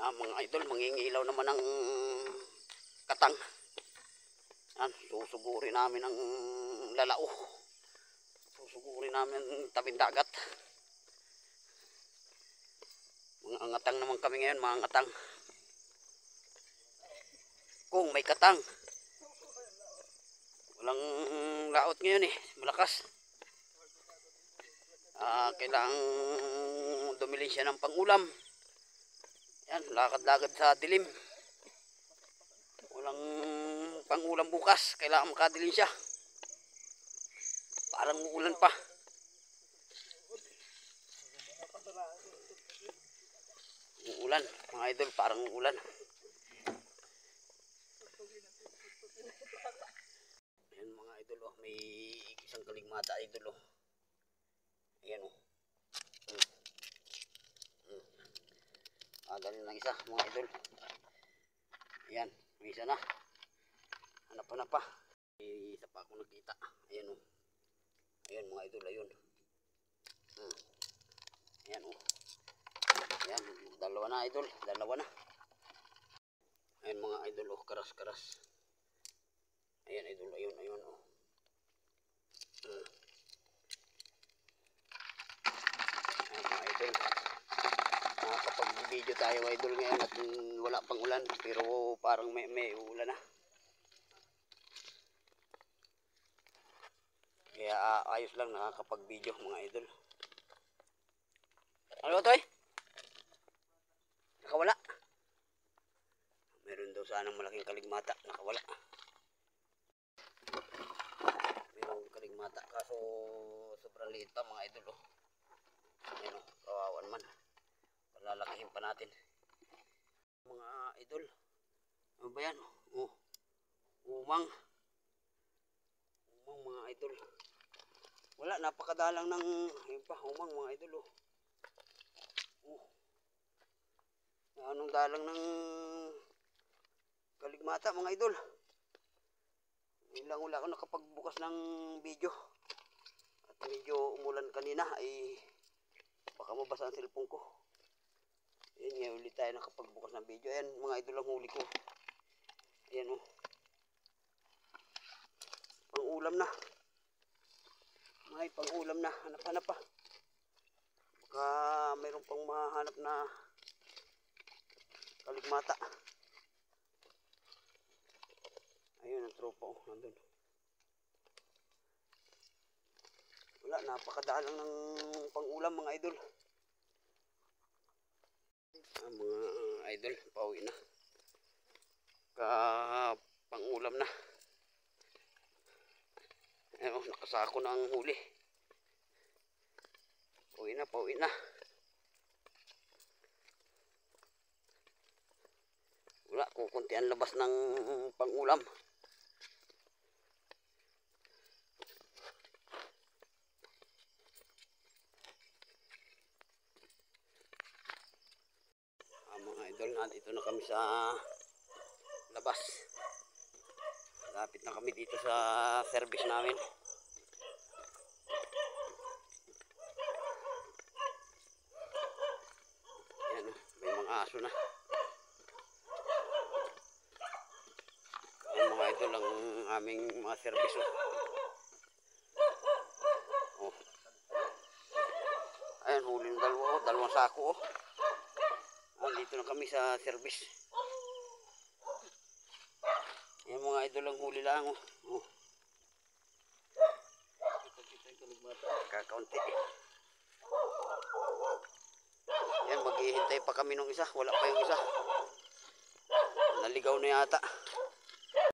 Mga idol, mangingilaw naman ng katang. Yan, susugurin namin ang lalao. Susugurin namin ang tabing dagat. Mga angatang naman kami ngayon, mga angatang. Kung may katang. Walang laot ngayon malakas. Kailangang dumilin siya ng pangulam. Yan, lakad-lakad sa dilim. Walang pangulam bukas, kailangan makadilin siya. Parang uulan pa. Uulan, mga idol, parang uulan. Ayan mga idol, may isang kaligmata idol. Ayan dali ng isa mga idol. Ayan, may isa na. Hanap pa. May isa pa akong nakita. Ayan Ayan mga idol, ayun. Ayan Ayan, dalawa na idol, dalawa na. Ayan mga idol, karas. Ayan idol, ayun. Ayan mga idol. Nakakapag-video tayo idol ngayon at wala pang ulan, pero parang may ulan na. Kaya ayos lang nakakapag-video mga idol. Ano to Nakawala. Meron daw sanang malaking kaligmata, nakawala. Merong kaligmata kaso sobrang liit pa mga idol Ayan kawawa naman. Palalakihin pa natin. Mga idol. Ano ba yan? Umang mga idol. Wala, napakadalang ng umang mga idol anong dalang ng kaligmata mga idol. Ilang wala ako nakapagbukas ng video. At medyo umulan kanina ay baka mabasa ang cellphone ko. Ayan nga ulit tayo nakapagbukas ng video. Ayan mga idol ang huli ko. Ayan pang-ulam na. May pang-ulam na. Hanap pa. Baka mayroon pang mahanap na kaligmata. Ayun ang tropa nandun. Wala, napakadalang ng pang-ulam mga idol. Mga idol, pauwi na. Pang-ulam na. Ayun, nakasako na ang huli. Pauwi na. Wala, kukuntian labas ng pang-ulam. Mga idol, nandito na kami sa labas. Lapit na kami dito sa service namin. Ayan may mga aso na. Ayan mga idol ang aming mga service Ayan, huli ng dalawang sako dito na kami sa service. Ayan mga idol ang huli lang kakaunti. Ayan, maghihintay pa kami nung isa. Wala pa yung isa. Naligaw na yata.